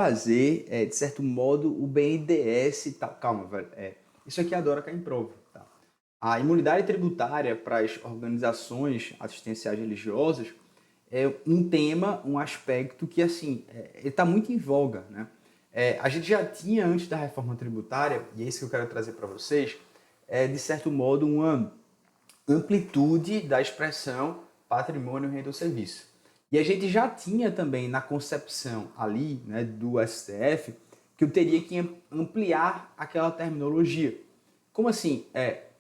fazer, de certo modo, o BNDES e tal. Calma, velho. Isso aqui adora cair em prova. Tá? A imunidade tributária para as organizações assistenciais religiosas é um tema, um aspecto que, assim, ele está muito em voga, né? A gente já tinha, antes da reforma tributária, e é isso que eu quero trazer para vocês, de certo modo, uma amplitude da expressão patrimônio, renda ou serviço. E a gente já tinha também na concepção ali, né, do STF, que eu teria que ampliar aquela terminologia. Como assim?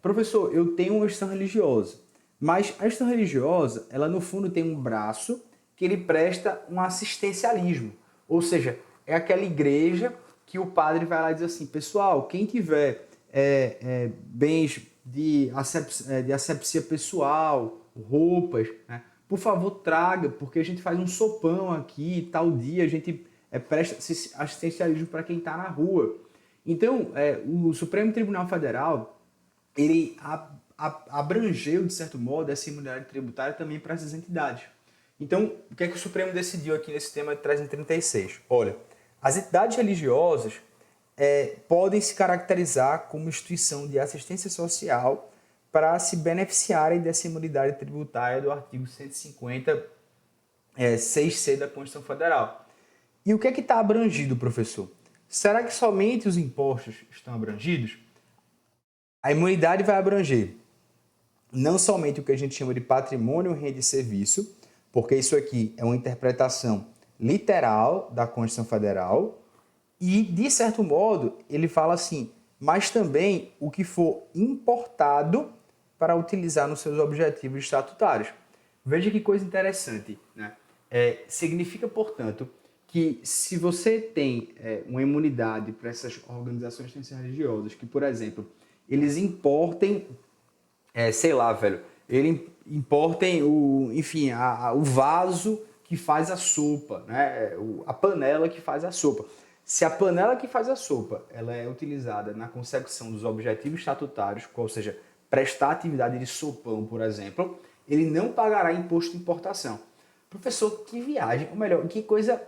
Professor, eu tenho uma instituição religiosa, mas a instituição religiosa, ela no fundo tem um braço que ele presta um assistencialismo. Ou seja, é aquela igreja que o padre vai lá e diz assim, pessoal, quem tiver bens de asepsia pessoal, roupas, né? Por favor, traga, porque a gente faz um sopão aqui, tal dia, a gente presta assistencialismo para quem está na rua. Então, o Supremo Tribunal Federal, ele abrangeu, de certo modo, essa imunidade tributária também para essas entidades. Então, o que é que o Supremo decidiu aqui nesse tema de 336? Olha, as entidades religiosas podem se caracterizar como instituição de assistência social para se beneficiarem dessa imunidade tributária do artigo 150, 6C da Constituição Federal. E o que é que está abrangido, professor? Será que somente os impostos estão abrangidos? A imunidade vai abranger não somente o que a gente chama de patrimônio, renda e serviço, porque isso aqui é uma interpretação literal da Constituição Federal, e, de certo modo, ele fala assim, mas também o que for importado para utilizar nos seus objetivos estatutários. Veja que coisa interessante, né? Significa, portanto, que se você tem uma imunidade para essas organizações religiosas, que, por exemplo, eles importem, sei lá, velho, eles importem o vaso que faz a sopa, né? A panela que faz a sopa. Se a panela que faz a sopa ela é utilizada na consecução dos objetivos estatutários, ou seja, prestar atividade de sopão, por exemplo, ele não pagará imposto de importação. Professor, que viagem, ou melhor, que coisa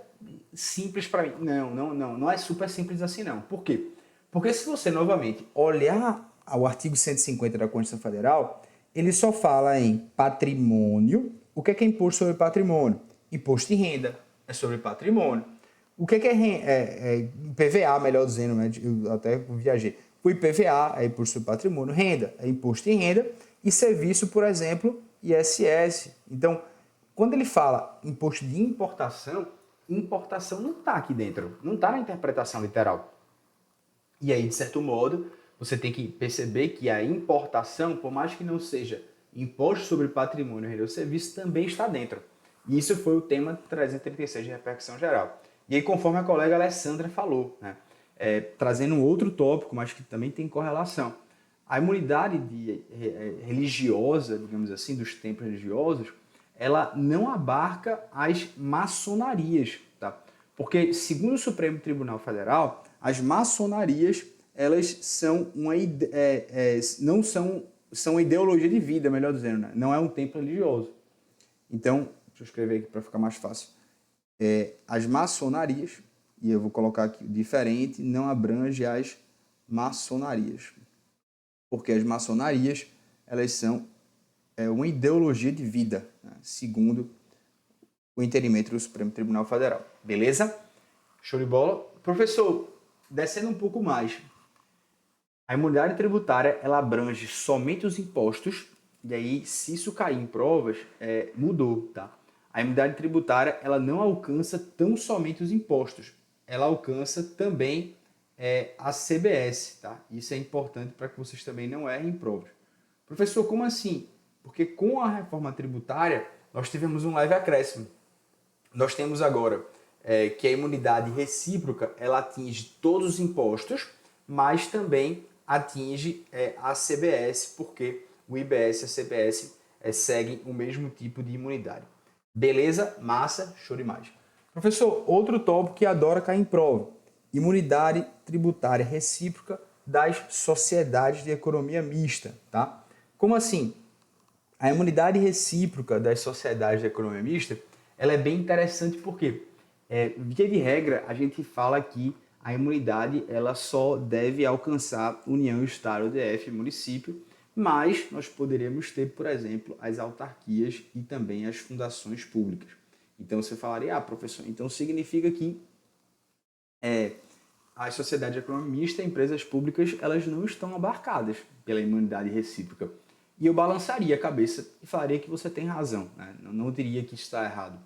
simples para mim. Não é super simples assim não. Por quê? Porque se você novamente olhar o artigo 150 da Constituição Federal, ele só fala em patrimônio. O que é imposto sobre patrimônio? Imposto de renda é sobre patrimônio. O que é IPVA, melhor dizendo, né? Eu até viajei. O IPVA é imposto sobre patrimônio, renda é imposto de renda e serviço, por exemplo, ISS. Então, quando ele fala imposto de importação, importação não está aqui dentro, não está na interpretação literal. E aí, de certo modo, você tem que perceber que a importação, por mais que não seja imposto sobre patrimônio, renda ou serviço, também está dentro. E isso foi o tema 336 de repercussão geral. E aí, conforme a colega Alessandra falou, né, trazendo um outro tópico, mas que também tem correlação, a imunidade religiosa, digamos assim, dos templos religiosos, ela não abarca as maçonarias, tá? Porque, segundo o Supremo Tribunal Federal, as maçonarias, elas são não são uma ideologia de vida, melhor dizendo, né? Não é um templo religioso. Então, deixa eu escrever aqui para ficar mais fácil. As maçonarias, e eu vou colocar aqui diferente, não abrange as maçonarias. Porque as maçonarias, elas são uma ideologia de vida, né? Segundo o entendimento do Supremo Tribunal Federal. Beleza? Show de bola? Professor, descendo um pouco mais, a imunidade tributária, ela abrange somente os impostos, e aí, se isso cair em provas, mudou, tá? A imunidade tributária, ela não alcança tão somente os impostos, ela alcança também a CBS, tá? Isso é importante para que vocês também não errem em provas. Professor, como assim? Porque com a reforma tributária, nós tivemos um leve acréscimo. Nós temos agora que a imunidade recíproca, ela atinge todos os impostos, mas também atinge a CBS, porque o IBS e a CBS seguem o mesmo tipo de imunidade. Beleza? Massa? Show demais. Professor, outro tópico que adora cair em prova. Imunidade tributária recíproca das sociedades de economia mista, tá? Como assim? A imunidade recíproca das sociedades de economia mista, ela é bem interessante porque Via de regra, a gente fala que a imunidade ela só deve alcançar União, Estado, DF, município, mas nós poderíamos ter, por exemplo, as autarquias e também as fundações públicas. Então você falaria, professor, então significa que as sociedades de economia mista, empresas públicas, elas não estão abarcadas pela imunidade recíproca. E eu balançaria a cabeça e falaria que você tem razão, né? Não diria que está errado.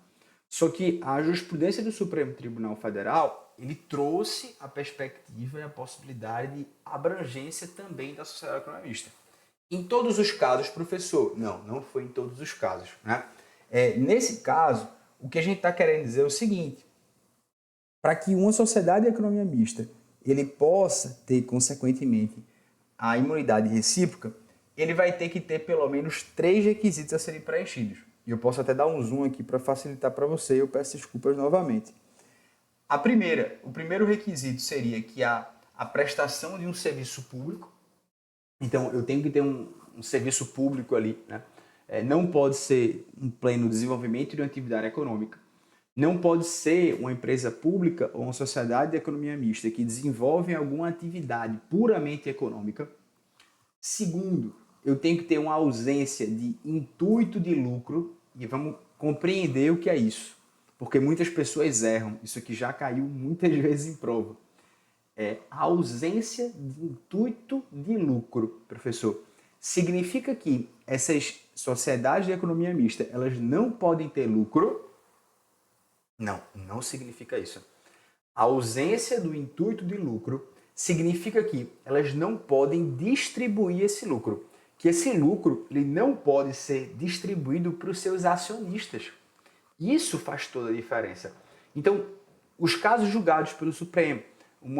Só que a jurisprudência do Supremo Tribunal Federal, ele trouxe a perspectiva e a possibilidade de abrangência também da sociedade economista. Em todos os casos, professor? Não foi em todos os casos, né? Nesse caso, o que a gente está querendo dizer é o seguinte: para que uma sociedade de economia mista ele possa ter, consequentemente, a imunidade recíproca, ele vai ter que ter pelo menos 3 requisitos a serem preenchidos. E eu posso até dar um zoom aqui para facilitar para você, e eu peço desculpas novamente. O primeiro requisito seria que a prestação de um serviço público, então eu tenho que ter um serviço público ali, né? Não pode ser um pleno desenvolvimento de uma atividade econômica. Não pode ser uma empresa pública ou uma sociedade de economia mista que desenvolve alguma atividade puramente econômica. Segundo, eu tenho que ter uma ausência de intuito de lucro, e vamos compreender o que é isso, porque muitas pessoas erram. Isso aqui já caiu muitas vezes em prova. A ausência de intuito de lucro, professor. Significa que essas sociedades de economia mista, elas não podem ter lucro? Não significa isso. A ausência do intuito de lucro significa que elas não podem distribuir esse lucro. Que esse lucro ele não pode ser distribuído para os seus acionistas. Isso faz toda a diferença. Então, os casos julgados pelo Supremo,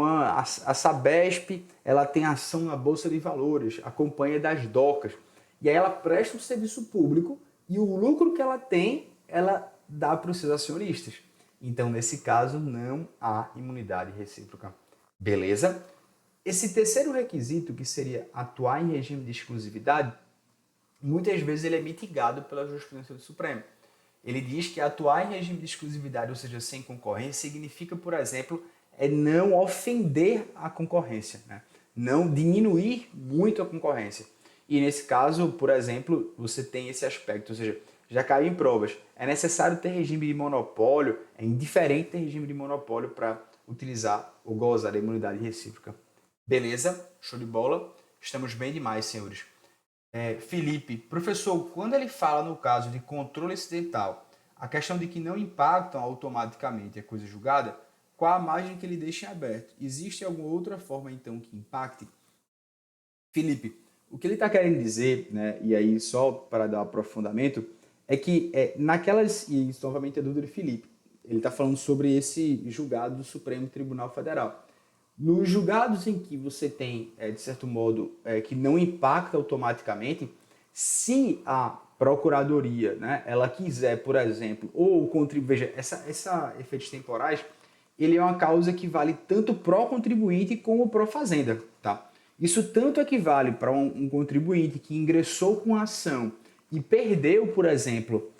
a Sabesp, ela tem ação na Bolsa de Valores, a Companhia das Docas, e aí ela presta um serviço público e o lucro que ela tem, ela dá para os seus acionistas. Então, nesse caso, não há imunidade recíproca. Beleza? Esse terceiro requisito, que seria atuar em regime de exclusividade, muitas vezes ele é mitigado pela jurisprudência do Supremo. Ele diz que atuar em regime de exclusividade, ou seja, sem concorrência, significa, por exemplo, não ofender a concorrência, né? Não diminuir muito a concorrência. E nesse caso, por exemplo, você tem esse aspecto, ou seja, já caiu em provas. É necessário ter regime de monopólio, é indiferente ter regime de monopólio para utilizar ou gozar da imunidade recíproca. Beleza? Show de bola? Estamos bem demais, senhores. Felipe, professor, quando ele fala no caso de controle acidental, a questão de que não impactam automaticamente a coisa julgada, qual a margem que ele deixa em aberto? Existe alguma outra forma, então, que impacte? Felipe, o que ele está querendo dizer, né, e aí só para dar um aprofundamento, é que naquelas, e isso novamente é dúvida de Felipe, ele está falando sobre esse julgado do Supremo Tribunal Federal. Nos julgados em que você tem, de certo modo, que não impacta automaticamente, se a procuradoria, né, ela quiser, por exemplo, ou contribuir, veja, essa efeitos temporais, ele é uma causa que vale tanto pró contribuinte como pró fazenda, tá? Isso tanto equivale para um contribuinte que ingressou com a ação e perdeu, por exemplo,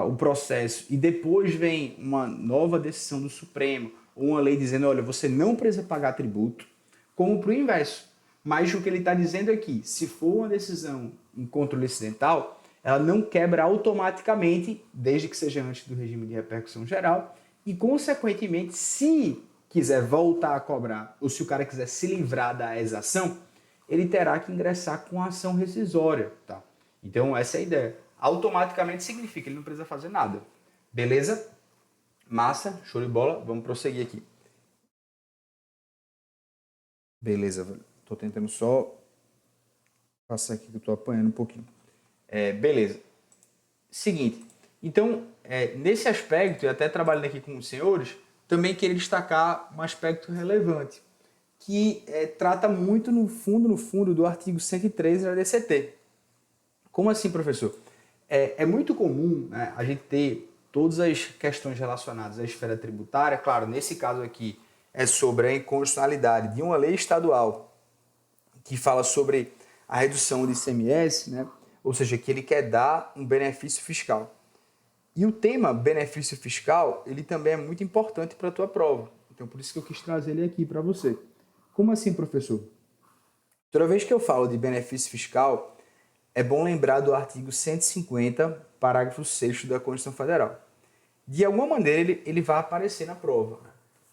o processo e depois vem uma nova decisão do Supremo ou uma lei dizendo, olha, você não precisa pagar tributo, como para o inverso. Mas o que ele está dizendo é que, se for uma decisão em controle acidental, ela não quebra automaticamente, desde que seja antes do regime de repercussão geral, e, consequentemente, se quiser voltar a cobrar, ou se o cara quiser se livrar da exação, ele terá que ingressar com a ação rescisória, tá? Então, essa é a ideia. Automaticamente significa que ele não precisa fazer nada. Beleza? Massa, show de bola. Vamos prosseguir aqui. Beleza, velho. Tô tentando só passar aqui que eu tô apanhando um pouquinho. Beleza. Seguinte. Então, nesse aspecto, e até trabalhando aqui com os senhores, também queria destacar um aspecto relevante, que trata muito no fundo, do artigo 113 da DCT. Como assim, professor? É muito comum, né, a gente ter todas as questões relacionadas à esfera tributária. Claro, nesse caso aqui é sobre a inconstitucionalidade de uma lei estadual que fala sobre a redução do ICMS, né? Ou seja, que ele quer dar um benefício fiscal. E o tema benefício fiscal, ele também é muito importante para a tua prova. Então, por isso que eu quis trazer ele aqui para você. Como assim, professor? Toda vez que eu falo de benefício fiscal, é bom lembrar do artigo 150, parágrafo 6º da Constituição Federal. De alguma maneira, ele vai aparecer na prova.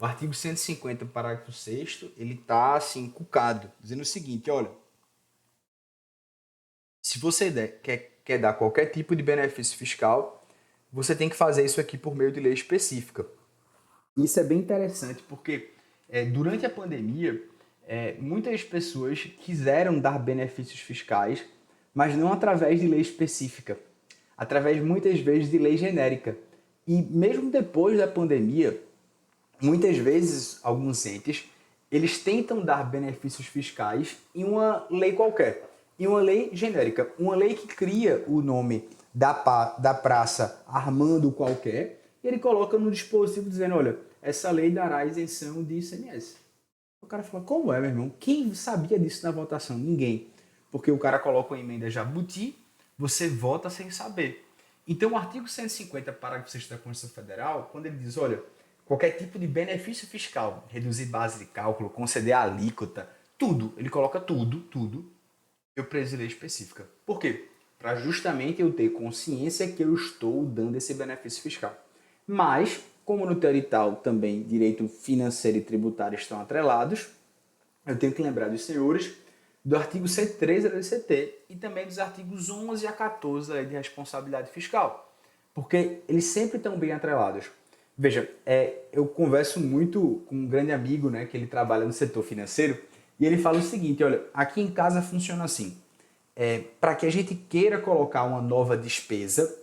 O artigo 150, parágrafo 6º, ele está assim, cucado, dizendo o seguinte, olha, se você quer dar qualquer tipo de benefício fiscal, você tem que fazer isso aqui por meio de lei específica. Isso é bem interessante porque durante a pandemia, muitas pessoas quiseram dar benefícios fiscais, mas não através de lei específica, através muitas vezes de lei genérica. E mesmo depois da pandemia, muitas vezes alguns entes, eles tentam dar benefícios fiscais em uma lei qualquer, em uma lei genérica, uma lei que cria o nome da praça Armando qualquer, e ele coloca no dispositivo dizendo, olha, essa lei dará isenção de ICMS. O cara fala, como é, meu irmão? Quem sabia disso na votação? Ninguém. Porque o cara coloca uma emenda jabuti, você vota sem saber. Então, o artigo 150, parágrafo 6 da Constituição Federal, quando ele diz, olha, qualquer tipo de benefício fiscal, reduzir base de cálculo, conceder alíquota, tudo, ele coloca tudo, eu preciso de lei específica. Por quê? Para justamente eu ter consciência que eu estou dando esse benefício fiscal. Mas, como no teu edital também direito financeiro e tributário estão atrelados, eu tenho que lembrar dos senhores do artigo 103 da LCT e também dos artigos 11 a 14 da Lei de Responsabilidade Fiscal, porque eles sempre estão bem atrelados. Veja, eu converso muito com um grande amigo, né, que ele trabalha no setor financeiro, e ele fala o seguinte, olha, aqui em casa funciona assim, para que a gente queira colocar uma nova despesa,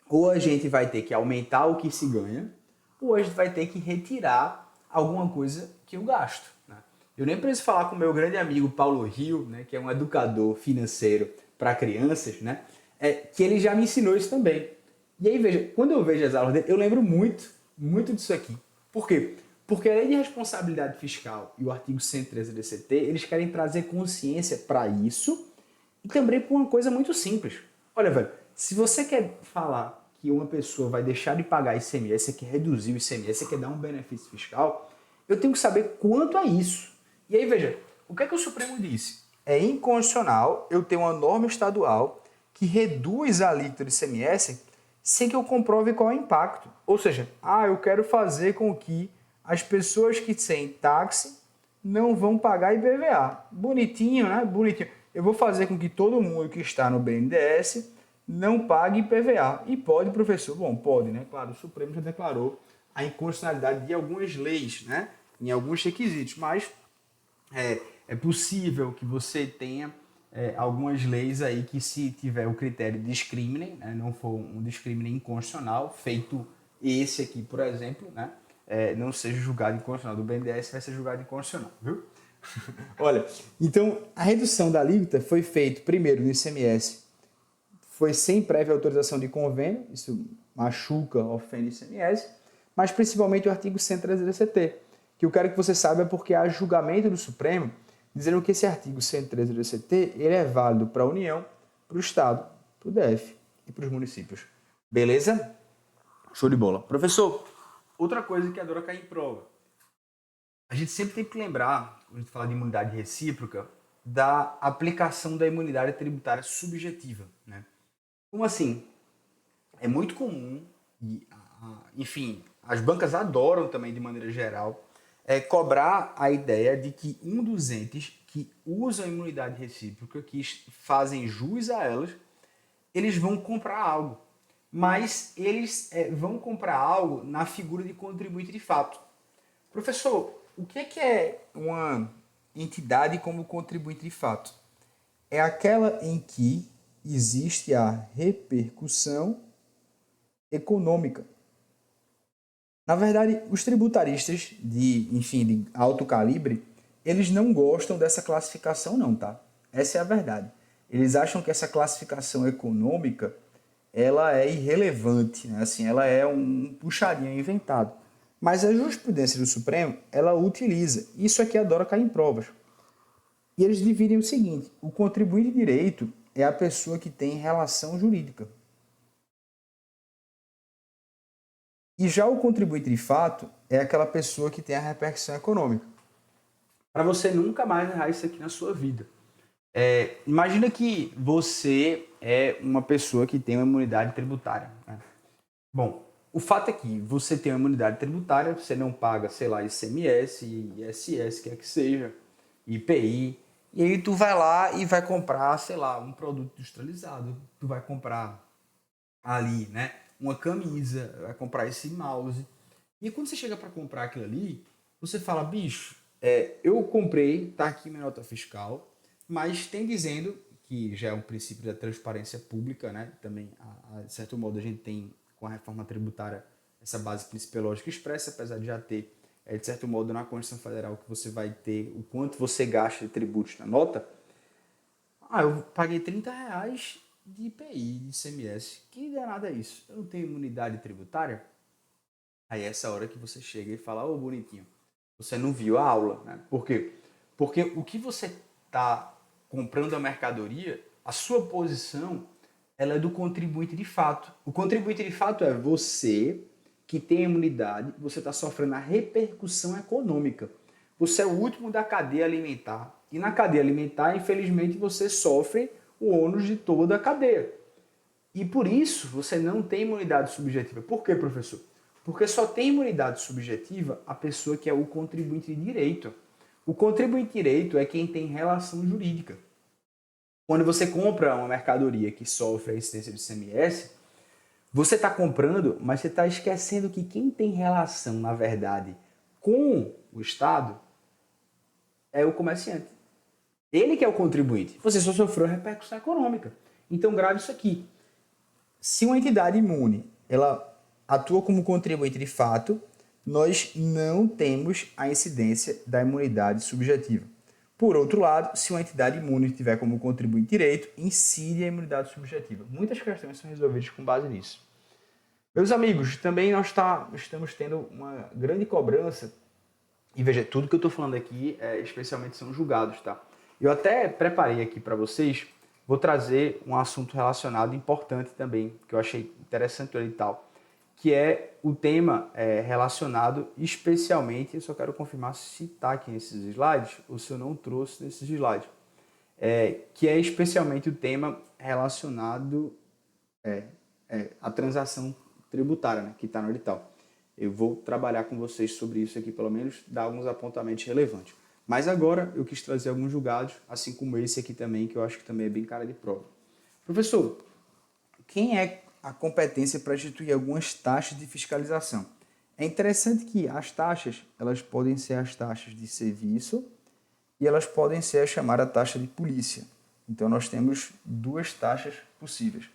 ou a gente vai ter que aumentar o que se ganha, ou a gente vai ter que retirar alguma coisa que eu gasto. Né? Eu nem preciso falar com o meu grande amigo Paulo Rio, né, que é um educador financeiro para crianças, né, que ele já me ensinou isso também. E aí, veja, quando eu vejo as aulas dele, eu lembro muito disso aqui. Por quê? Porque a Lei de Responsabilidade Fiscal e o artigo 113 da DCT, eles querem trazer consciência para isso e também para uma coisa muito simples. Olha, velho, se você quer falar que uma pessoa vai deixar de pagar ICMS, você quer reduzir o ICMS, você quer dar um benefício fiscal, eu tenho que saber quanto é isso. E aí, veja, o que é que o Supremo disse? É inconstitucional eu ter uma norma estadual que reduz a alíquota do ICMS sem que eu comprove qual é o impacto. Ou seja, eu quero fazer com que as pessoas que têm táxi não vão pagar IPVA. Bonitinho, né? Bonitinho. Eu vou fazer com que todo mundo que está no BNDES não pague IPVA. E pode, professor? Bom, pode, né? Claro, o Supremo já declarou a inconstitucionalidade de algumas leis, né? Em alguns requisitos, mas é possível que você tenha algumas leis aí que, se tiver o critério de discrimine, né, não for um discrimine inconstitucional, feito esse aqui, por exemplo, né, não seja julgado inconstitucional. Do BNDES vai ser julgado inconstitucional, viu? Olha, então a redução da alíquota foi feita primeiro no ICMS, foi sem prévia autorização de convênio, isso machuca, ofende o ICMS, mas principalmente o artigo 113 da DCT, que eu quero que você saiba porque há julgamento do Supremo dizendo que esse artigo 113 do DCT ele é válido para a União, para o Estado, para o DF e para os municípios. Beleza? Show de bola. Professor, outra coisa que adora cair em prova. A gente sempre tem que lembrar, quando a gente fala de imunidade recíproca, da aplicação da imunidade tributária subjetiva. Né? Como assim? É muito comum, e, enfim, as bancas adoram também, de maneira geral, cobrar a ideia de que um dos entes que usam a imunidade recíproca, que fazem jus a elas, eles vão comprar algo. Mas eles vão comprar algo na figura de contribuinte de fato. Professor, o que é uma entidade como contribuinte de fato? É aquela em que existe a repercussão econômica. Na verdade, os tributaristas de alto calibre, eles não gostam dessa classificação não, tá? Essa é a verdade. Eles acham que essa classificação econômica, ela é irrelevante, né? Assim, ela é um puxadinho inventado. Mas a jurisprudência do Supremo, ela utiliza. Isso aqui adora cair em provas. E eles dividem o seguinte, o contribuinte de direito é a pessoa que tem relação jurídica. E já o contribuinte de fato é aquela pessoa que tem a repercussão econômica. Para você nunca mais errar isso aqui na sua vida. Imagina que você é uma pessoa que tem uma imunidade tributária, né? Bom, o fato é que você tem uma imunidade tributária, você não paga, sei lá, ICMS, ISS, quer que seja, IPI, e aí tu vai lá e vai comprar, sei lá, um produto industrializado. Tu vai comprar ali, né, uma camisa, vai comprar esse mouse. E quando você chega para comprar aquilo ali, você fala, bicho, eu comprei, tá aqui minha nota fiscal, mas tem dizendo que já é um princípio da transparência pública, né? Também, de certo modo, a gente tem com a reforma tributária essa base principiológica expressa, apesar de já ter, de certo modo, na Constituição Federal que você vai ter o quanto você gasta de tributos na nota. Eu paguei R$ 30 de IPI, de ICMS. Que danada é isso? Eu não tenho imunidade tributária? Aí é essa hora que você chega e fala, ô bonitinho, você não viu a aula, né? Por quê? Porque o que você está comprando a mercadoria, a sua posição, ela é do contribuinte de fato. O contribuinte de fato é você que tem imunidade, você está sofrendo a repercussão econômica. Você é o último da cadeia alimentar. E na cadeia alimentar, infelizmente, você sofre o ônus de toda a cadeia. E por isso, você não tem imunidade subjetiva. Por quê, professor? Porque só tem imunidade subjetiva a pessoa que é o contribuinte de direito. O contribuinte de direito é quem tem relação jurídica. Quando você compra uma mercadoria que sofre a incidência do ICMS, você está comprando, mas você está esquecendo que quem tem relação, na verdade, com o Estado é o comerciante. Ele que é o contribuinte. Você só sofreu repercussão econômica. Então, grave isso aqui. Se uma entidade imune ela atua como contribuinte de fato, nós não temos a incidência da imunidade subjetiva. Por outro lado, se uma entidade imune tiver como contribuinte direito, incide a imunidade subjetiva. Muitas questões são resolvidas com base nisso. Meus amigos, também nós estamos tendo uma grande cobrança, e veja, tudo que eu estou falando aqui, especialmente são julgados, tá? Eu até preparei aqui para vocês, vou trazer um assunto relacionado, importante também, que eu achei interessante e tal, que é o tema relacionado especialmente, eu só quero confirmar se está aqui nesses slides ou se eu não trouxe nesses slides, que é especialmente o tema relacionado à transação tributária, né, que está no edital. Eu vou trabalhar com vocês sobre isso aqui, pelo menos dar alguns apontamentos relevantes. Mas agora eu quis trazer alguns julgados, assim como esse aqui também, que eu acho que também é bem cara de prova. Professor, quem é a competência para instituir algumas taxas de fiscalização? É interessante que as taxas, elas podem ser as taxas de serviço e elas podem ser a chamada taxa de polícia. Então nós temos duas taxas possíveis.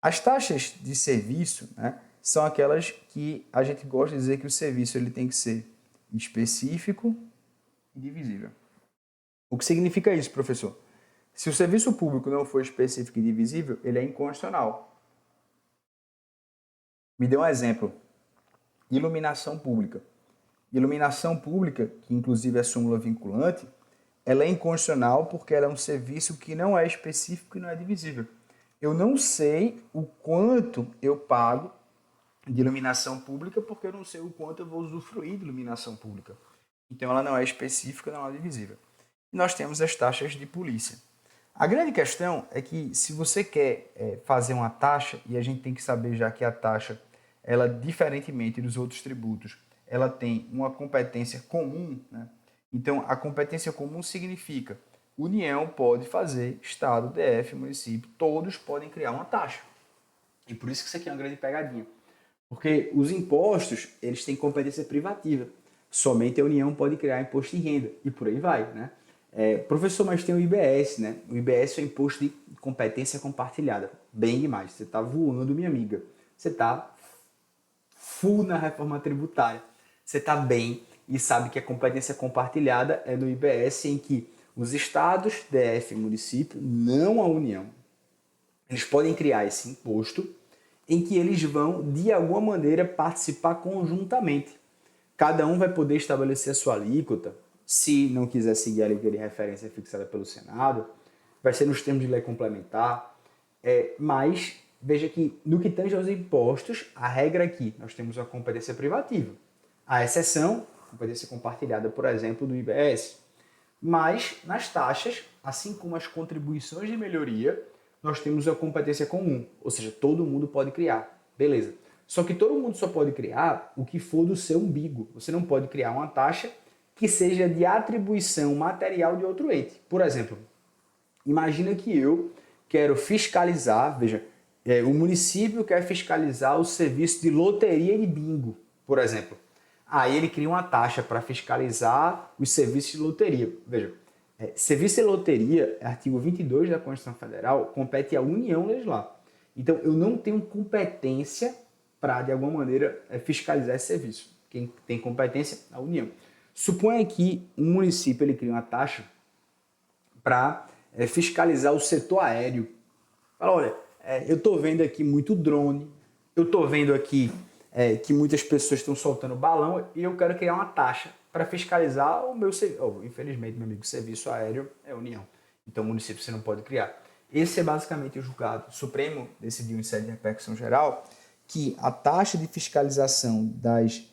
As taxas de serviço, né, são aquelas que a gente gosta de dizer que o serviço ele tem que ser específico e divisível. O que significa isso, professor? Se o serviço público não for específico e divisível, ele é inconstitucional. Me dê um exemplo. Iluminação pública. Iluminação pública, que inclusive é súmula vinculante, ela é inconstitucional porque ela é um serviço que não é específico e não é divisível. Eu não sei o quanto eu pago de iluminação pública porque eu não sei o quanto eu vou usufruir de iluminação pública. Então ela não é específica, não é divisível. E nós temos as taxas de polícia. A grande questão é que se você quer fazer uma taxa, e a gente tem que saber já que a taxa, ela diferentemente dos outros tributos, ela tem uma competência comum, né? Então a competência comum significa União pode fazer, Estado, DF, município, todos podem criar uma taxa. E por isso que isso aqui é uma grande pegadinha. Porque os impostos, eles têm competência privativa. Somente a União pode criar imposto de renda. E por aí vai, né? Professor, mas tem o IBS, né? O IBS é o imposto de competência compartilhada. Bem demais. Você está voando, minha amiga. Você está full na reforma tributária. Você está bem e sabe que a competência compartilhada é no IBS, em que os estados, DF e município, não a União, eles podem criar esse imposto em que eles vão, de alguma maneira, participar conjuntamente. Cada um vai poder estabelecer a sua alíquota, se não quiser seguir a alíquota de referência fixada pelo Senado, vai ser nos termos de lei complementar, mas veja que no que tange aos impostos, a regra aqui, nós temos a competência privativa. A exceção, competência compartilhada, por exemplo, do IBS. Mas nas taxas, assim como as contribuições de melhoria, nós temos a competência comum, ou seja, todo mundo pode criar. Beleza. Só que todo mundo só pode criar o que for do seu umbigo. Você não pode criar uma taxa que seja de atribuição material de outro ente. Por exemplo, imagina que eu quero fiscalizar, veja, o município quer fiscalizar o serviço de loteria e de bingo, por exemplo. Aí ele cria uma taxa para fiscalizar os serviços de loteria. Veja, serviço de loteria, artigo 22 da Constituição Federal, compete à União legislar. Então, eu não tenho competência para, de alguma maneira, fiscalizar esse serviço. Quem tem competência é a União. Suponha que um município ele cria uma taxa para fiscalizar o setor aéreo. Fala, olha, eu estou vendo aqui muito drone, eu estou vendo aqui que muitas pessoas estão soltando balão e eu quero criar uma taxa para fiscalizar o meu serviço. Infelizmente, meu amigo, o serviço aéreo é a União. Então, o município você não pode criar. Esse é basicamente o julgado. O Supremo decidiu em sede de repercussão geral que a taxa de fiscalização das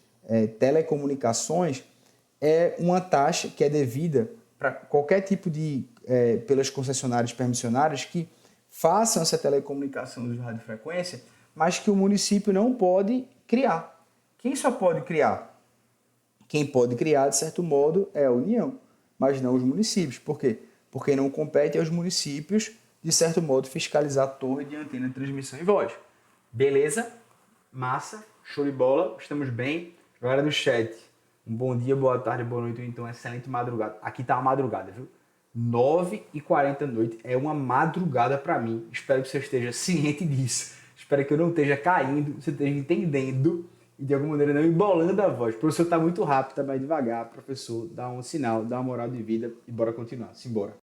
telecomunicações é uma taxa que é devida para qualquer tipo de, pelas concessionárias permissionárias que façam essa telecomunicação de radiofrequência, mas que o município não pode criar. Quem só pode criar? Quem pode criar, de certo modo, é a União, mas não os municípios. Por quê? Porque não compete aos municípios, de certo modo, fiscalizar a torre de antena de transmissão em voz. Beleza? Massa? Show de bola? Estamos bem? Galera do chat, um bom dia, boa tarde, boa noite, ou então excelente madrugada. Aqui tá a madrugada, viu? 9h40 da noite é uma madrugada para mim. Espero que você esteja ciente disso. Espero que eu não esteja caindo, você esteja entendendo e de alguma maneira não embolando a voz. O professor está muito rápido, está mais devagar. Professor, dá um sinal, dá uma moral de vida e bora continuar. Simbora.